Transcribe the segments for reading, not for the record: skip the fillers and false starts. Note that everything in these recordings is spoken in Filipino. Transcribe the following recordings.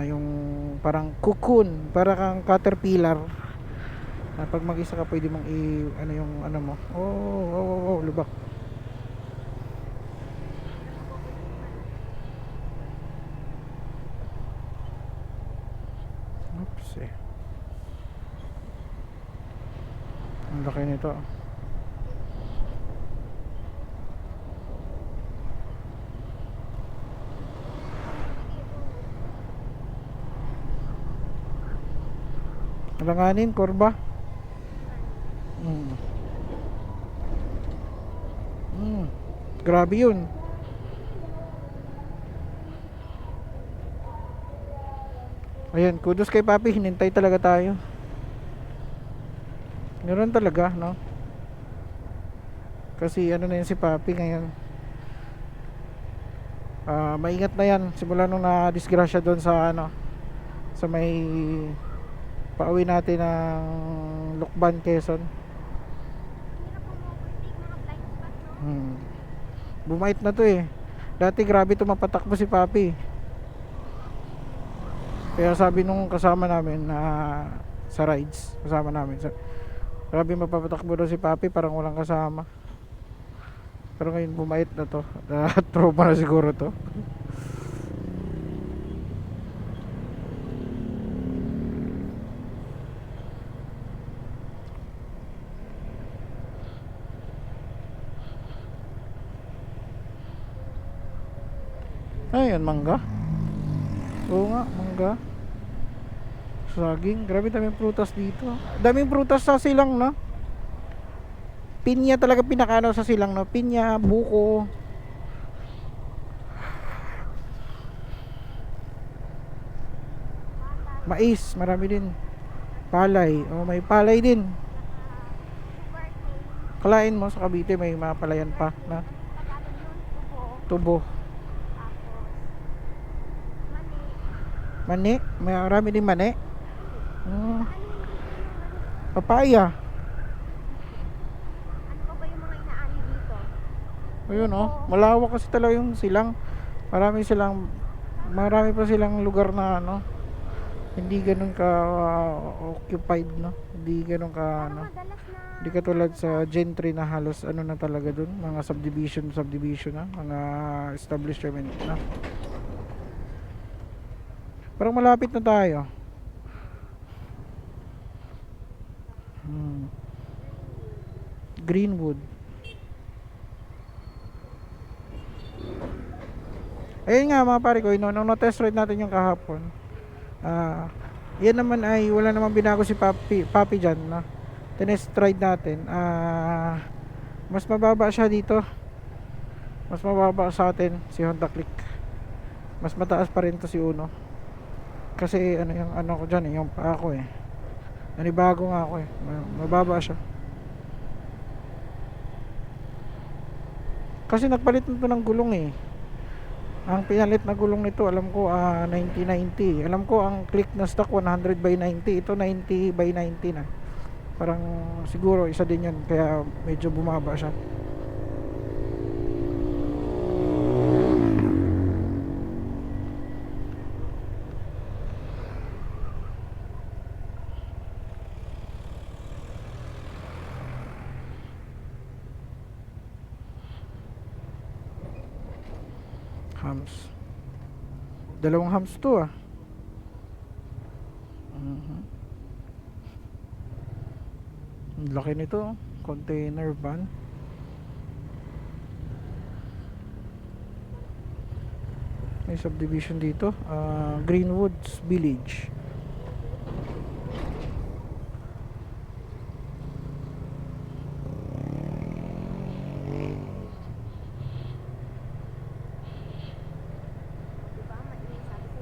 yung parang cocoon, para kang caterpillar na pag mag-isa ka pwede mong ano yung ano mo. Lubak. Oops eh. Ang laki nito. Alanganin, korba. Mm. Mm. Grabe yun. Ayan, kudos kay Papi, hinintay talaga tayo. Meron talaga, no? Kasi ano na yun si Papi ngayon. Maingat na yan simula nung na-disgrasya doon sa ano, sa may pauwi natin ng Lukban, Quezon. Hmm. Bumait na to eh. Dati grabe tumapatakbo si Papi. Kaya sabi nung kasama namin na sa rides, kasama namin sa, grabe mapapatakbo daw si Papi, parang walang kasama. Pero ngayon bumait na to. Trauma na siguro to. Ayun, mangga. Oo nga, mangga. Saging, grabe daming prutas dito. Daming prutas sa silang, no? Pinya talaga pinakano sa silang, no? Pinya, buko. Mais, marami din. Palay, oh may palay din. Kalain mo sa Cavite may mga palayan pa na tubo. Mani, may marami din mani. Hmm, papaya. Ayun oh, malawak kasi talaga yung silang. Marami pa silang lugar na ano, hindi ganun ka occupied, no? Hindi ganun ka ano. Hindi katulad sa Gentry na halos ano na talaga dun, mga subdivision na, mga establishment na. Parang malapit na tayo. Hmm. Greenwood. Ayun nga mga pare ko, nung na-test ride natin yung kahapon, yan naman ay wala namang binago si Papi dyan, no? Tinest ride natin, mas mababa siya dito, mas mababa sa atin si Honda Click, mas mataas pa rin to si Uno. Kasi ano yung ano ko dyan eh, yung paa ko eh, nanibago nga ako eh, mababa siya. Kasi nagpalit na to ng gulong eh. Ang pinalit na gulong nito alam ko 90/90. Alam ko ang Click na stock 100/90. Ito 90/90 na. Parang siguro isa din 'yun kaya medyo bumaba siya. Hams. Dalawang hams to ah. Mhm. Ang laki nito, oh. Container van. May subdivision dito, Greenwoods Village.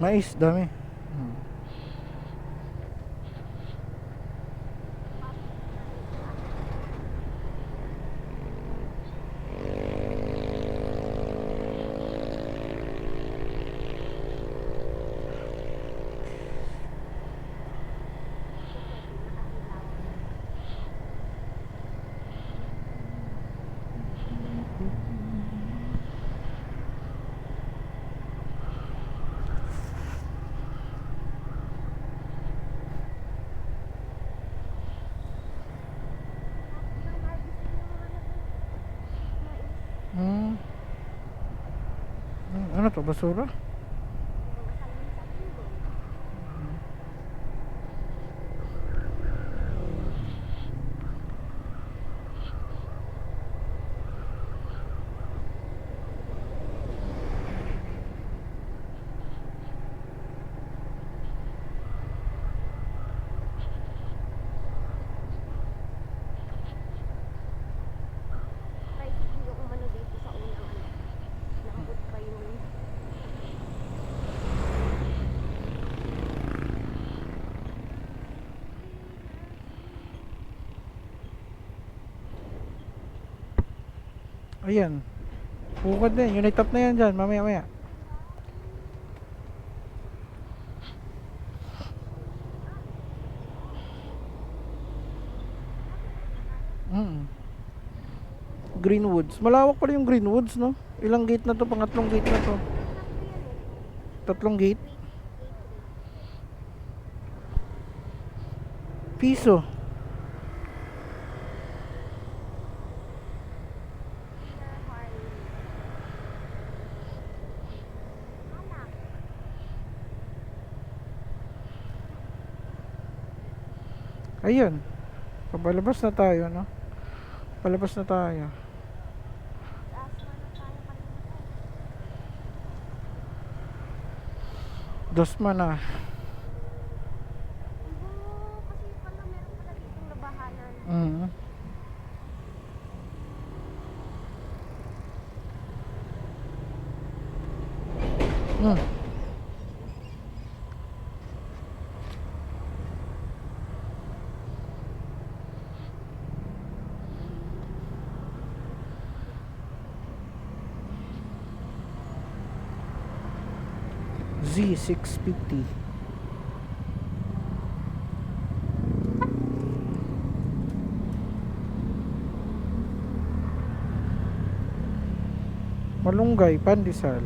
Mais, dami. Hmm. Ano to, basura? Tricycle yung umano dito sa unang ano. Naabot pa yung Ayan. Bukod din. Unit top na yan dyan. Mamaya maya. Greenwoods. Malawak pala yung Greenwoods, no? Ilang gate na to? Pangatlong gate na to. Tatlong gate. Piso. Ayun. Pabalabas na tayo, no? Palabas na tayo. Dosma na. kasi pala meron pala ditong labahanan. Mm. Mm. Z650. Malunggay, Pandesal.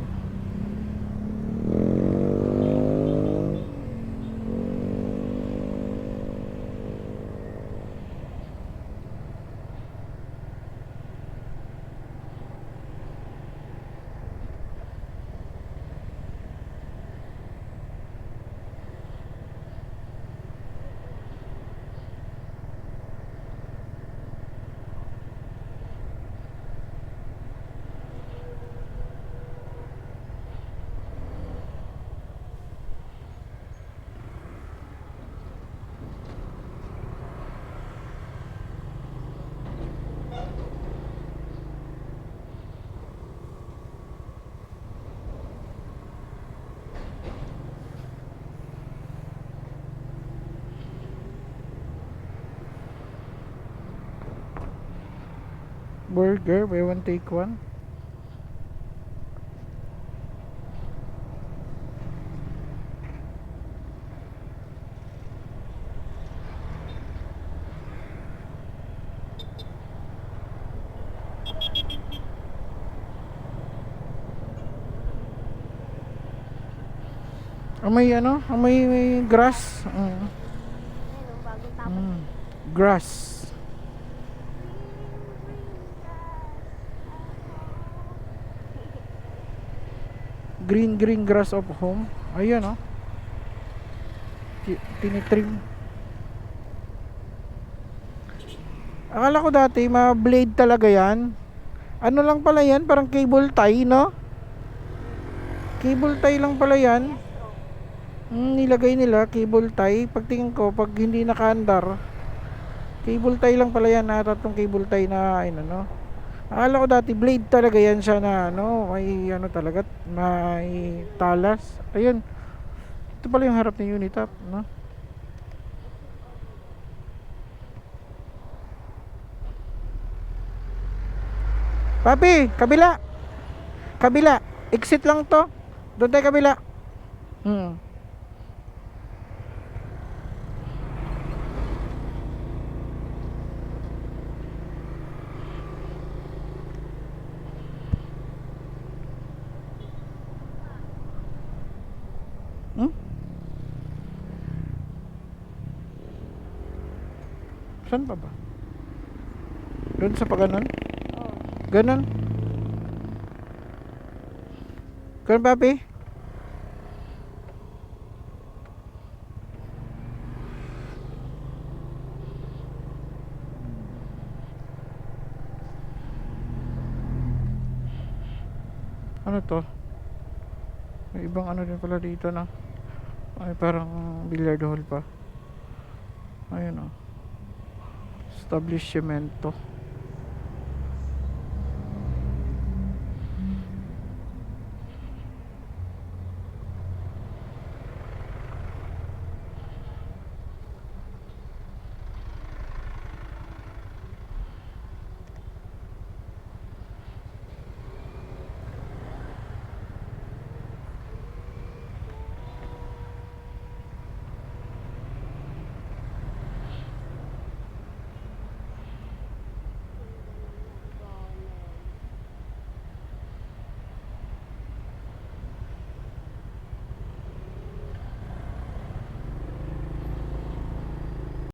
Burger, buy one take one. May ano? May grass. Ayun, bagong tapos. Grass. Green grass of home. Ayun, oh. Tinitrim. Akala ko dati ma-blade talaga yan. Ano lang pala yan? Parang cable tie, no? Cable tie lang pala yan. Nilagay nila cable tie. Pagtingin ko, pag hindi nakaandar, cable tie lang pala yan. Tatlong cable tie na ano, no? Akala ko dati blade talaga yan siya na ano, may ano talaga, may talas. Ayun. Ito pala yung harap ng Unitop, no? Papi, kabila. Kabila. Exit lang to. Doon tayo kabila. Hmm. Hmm? Saan pa ba? Doon sa paganon? Oh. Ganon? Kung papi? Ano to? May ibang ano din pala dito na. Ay, parang billiard hall pa. Ayun oh. Establishmento.